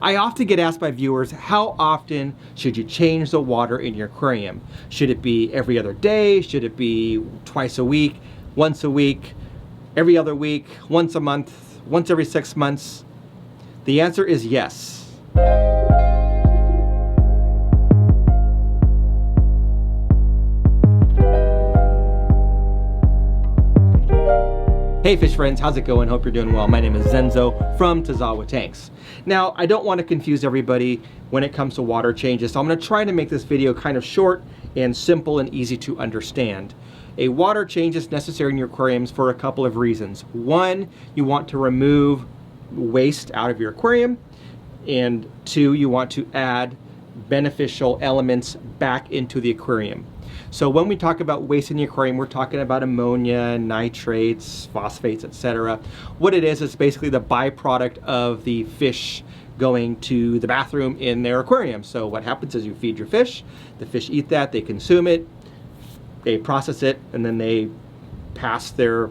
I often get asked by viewers, how often should you change the water in your aquarium? Should it be every other day? Should it be twice a week, once a week, every other week, once a month, once every 6 months? The answer is yes. Hey fish friends, how's it going? Hope you're doing well. My name is Zenzo from Tazawa Tanks. Now, I don't want to confuse everybody when it comes to water changes, so I'm going to try to make this video kind of short and simple and easy to understand. A water change is necessary in your aquariums for a couple of reasons. One, you want to remove waste out of your aquarium, and two, you want to add beneficial elements back into the aquarium. So when we talk about waste in the aquarium, we're talking about ammonia, nitrates, phosphates, etc. What it is basically the byproduct of the fish going to the bathroom in their aquarium. So what happens is you feed your fish, the fish eat that, they consume it, they process it, and then they pass their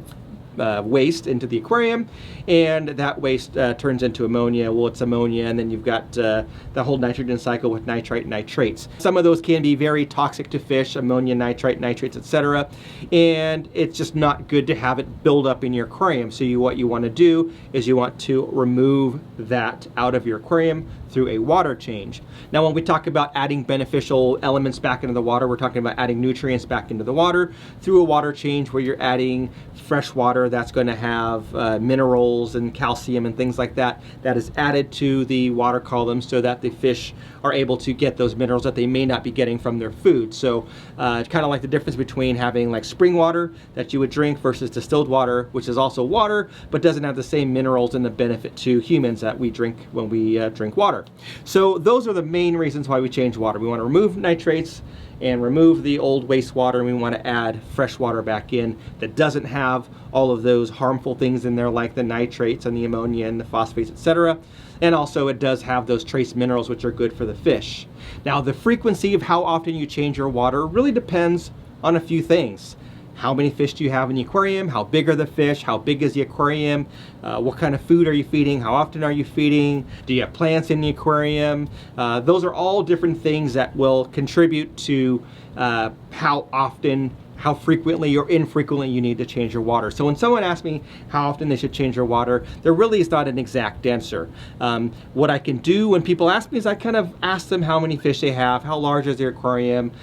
waste into the aquarium, and that waste turns into ammonia. Well, it's ammonia, and then you've got the whole nitrogen cycle with nitrite and nitrates. Some of those can be very toxic to fish, ammonia, nitrite, nitrates, etc. And it's just not good to have it build up in your aquarium. So what you want to do is you want to remove that out of your aquarium through a water change. Now, when we talk about adding beneficial elements back into the water, we're talking about adding nutrients back into the water through a water change where you're adding fresh water that's going to have minerals and calcium and things like that is added to the water column so that the fish are able to get those minerals that they may not be getting from their food. So it's kind of like the difference between having like spring water that you would drink versus distilled water, which is also water but doesn't have the same minerals and the benefit to humans that we drink when we drink water. So those are the main reasons why we change water. We want to remove nitrates and remove the old wastewater, and we want to add fresh water back in that doesn't have all of those harmful things in there like the nitrates and the ammonia and the phosphates, etc. And also it does have those trace minerals which are good for the fish. Now, the frequency of how often you change your water really depends on a few things. How many fish do you have in the aquarium? How big are the fish? How big is the aquarium? What kind of food are you feeding? How often are you feeding? Do you have plants in the aquarium? Those are all different things that will contribute to how often, how frequently or infrequently you need to change your water. So when someone asks me how often they should change their water, there really is not an exact answer. What I can do when people ask me is I kind of ask them how many fish they have, how large is their aquarium,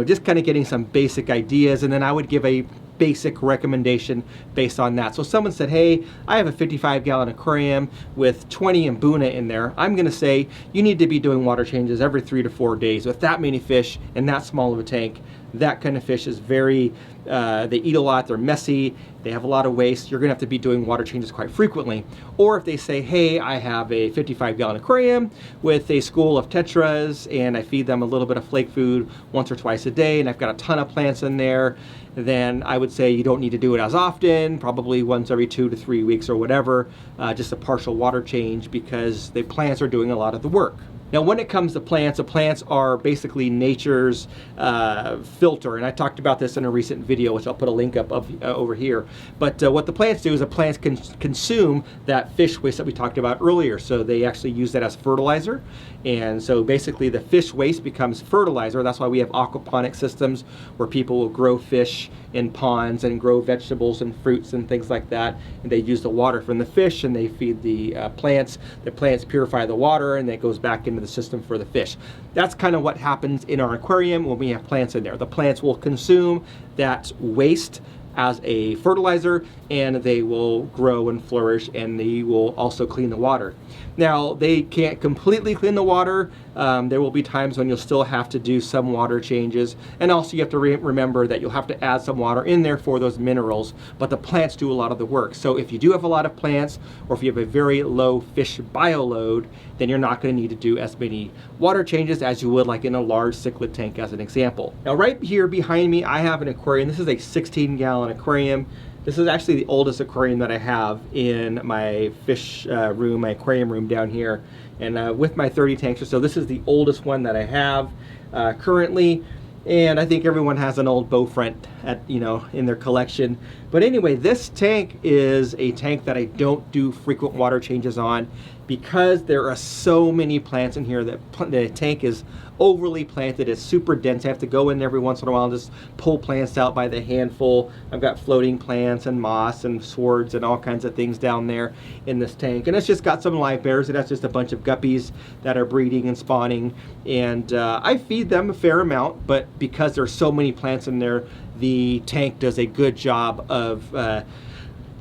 just kind of getting some basic ideas, and then I would give a basic recommendation based on that. So someone said, hey, I have a 55-gallon aquarium with 20 mbuna in there. I'm going to say you need to be doing water changes every 3 to 4 days. With that many fish and that small of a tank, that kind of fish is very, they eat a lot, they're messy, they have a lot of waste. You're going to have to be doing water changes quite frequently. Or if they say, hey, I have a 55-gallon aquarium with a school of tetras and I feed them a little bit of flake food once or twice a day and I've got a ton of plants in there, then I would say you don't need to do it as often, probably once every 2 to 3 weeks or whatever, just a partial water change because the plants are doing a lot of the work. Now, when it comes to plants, the plants are basically nature's filter, and I talked about this in a recent video, which I'll put a link up of, over here. But what the plants do is the plants can consume that fish waste that we talked about earlier, so they actually use that as fertilizer. And so basically the fish waste becomes fertilizer. That's why we have aquaponic systems where people will grow fish in ponds and grow vegetables and fruits and things like that, and they use the water from the fish and they feed the plants. The plants purify the water and it goes back into the system for the fish. That's kind of what happens in our aquarium when we have plants in there. The plants will consume that waste as a fertilizer and they will grow and flourish, and they will also clean the water. Now, they can't completely clean the water. There will be times when you'll still have to do some water changes, and also you have to remember that you'll have to add some water in there for those minerals, but the plants do a lot of the work. So if you do have a lot of plants, or if you have a very low fish bioload, then you're not going to need to do as many water changes as you would like in a large cichlid tank, as an example. Now, right here behind me, I have an aquarium. This is a 16-gallon aquarium. This is actually the oldest aquarium that I have in my fish room, my aquarium room down here. And with my 30 tanks or so, this is the oldest one that I have currently. And I think everyone has an old bow front in their collection. But anyway, this tank is a tank that I don't do frequent water changes on. because there are so many plants in here that the tank is overly planted. It's super dense. I have to go in every once in a while and just pull plants out by the handful. I've got floating plants and moss and swords and all kinds of things down there in this tank. And it's just got some live bears, and that's just a bunch of guppies that are breeding and spawning. And I feed them a fair amount, but because there's so many plants in there, the tank does a good job of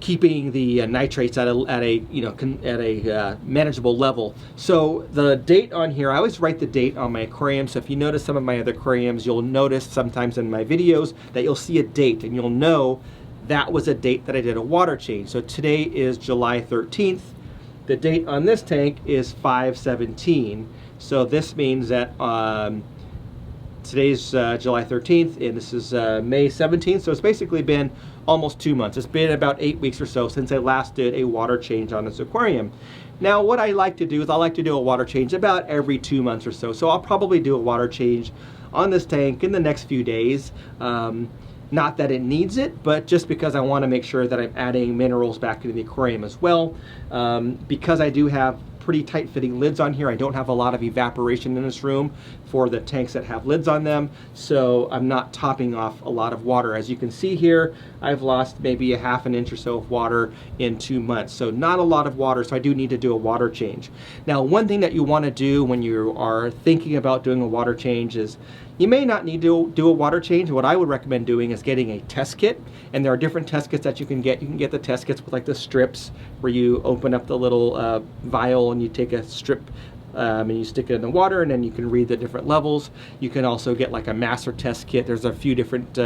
keeping the nitrates at a manageable level. So the date on here, I always write the date on my aquarium. So if you notice some of my other aquariums, you'll notice sometimes in my videos that you'll see a date, and you'll know that was a date that I did a water change. So today is July 13th. The date on this tank is 5/17. So this means that today's July 13th, and this is May 17th, so it's basically been almost 2 months. It's been about 8 weeks or so since I last did a water change on this aquarium. Now, what I like to do is I like to do a water change about every 2 months or so. So I'll probably do a water change on this tank in the next few days. Not that it needs it, but just because I want to make sure that I'm adding minerals back into the aquarium as well. Because I do have pretty tight fitting lids on here, I don't have a lot of evaporation in this room for the tanks that have lids on them, so I'm not topping off a lot of water. As you can see here, I've lost maybe a ½ inch or so of water in 2 months, so not a lot of water, so I do need to do a water change. Now, one thing that you want to do when you are thinking about doing a water change is you may not need to do a water change. What I would recommend doing is getting a test kit, and there are different test kits that you can get. You can get the test kits with like the strips where you open up the little vial and you take a strip and you stick it in the water, and then you can read the different levels. You can also get like a master test kit. There's a few different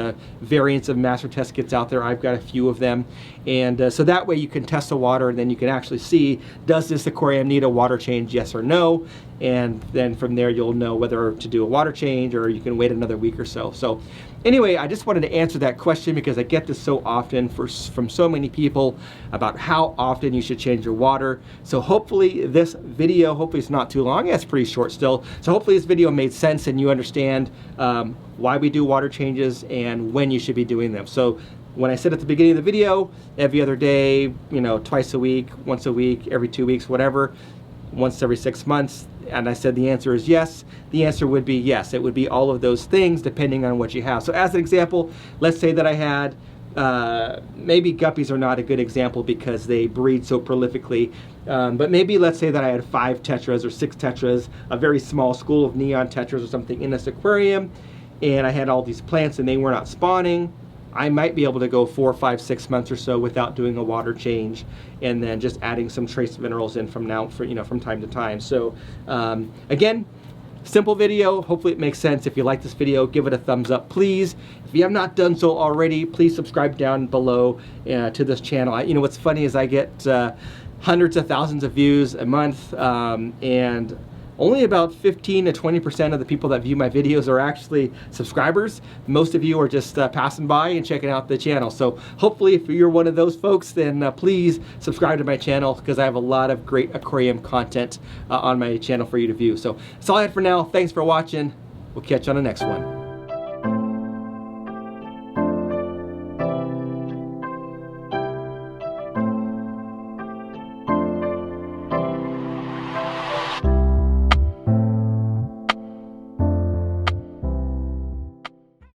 variants of master test kits out there. I've got a few of them, and so that way you can test the water, and then you can actually see, does this aquarium need a water change, yes or no? And then from there you'll know whether to do a water change, or you can wait another week or so. So anyway, I just wanted to answer that question because I get this so often from so many people about how often you should change your water. So hopefully this video, hopefully it's not too long. Yeah, it's pretty short still. So hopefully this video made sense and you understand why we do water changes and when you should be doing them. So when I said at the beginning of the video, every other day, you know, twice a week, once a week, every 2 weeks, whatever, once every 6 months, and I said the answer is yes, the answer would be yes. It would be all of those things depending on what you have. So as an example, let's say that I had, maybe guppies are not a good example because they breed so prolifically, but maybe let's say that I had 5 tetras or 6 tetras, a very small school of neon tetras or something in this aquarium, and I had all these plants and they were not spawning. I might be able to go 4, 5, 6 months or so without doing a water change, and then just adding some trace minerals in from time to time. So again, simple video. Hopefully it makes sense. If you like this video, give it a thumbs up, please. If you have not done so already, please subscribe down below to this channel. You know what's funny is I get hundreds of thousands of views a month, and only about 15 to 20% of the people that view my videos are actually subscribers. Most of you are just passing by and checking out the channel. So hopefully if you're one of those folks, then please subscribe to my channel because I have a lot of great aquarium content on my channel for you to view. So that's all I had for now. Thanks for watching. We'll catch you on the next one.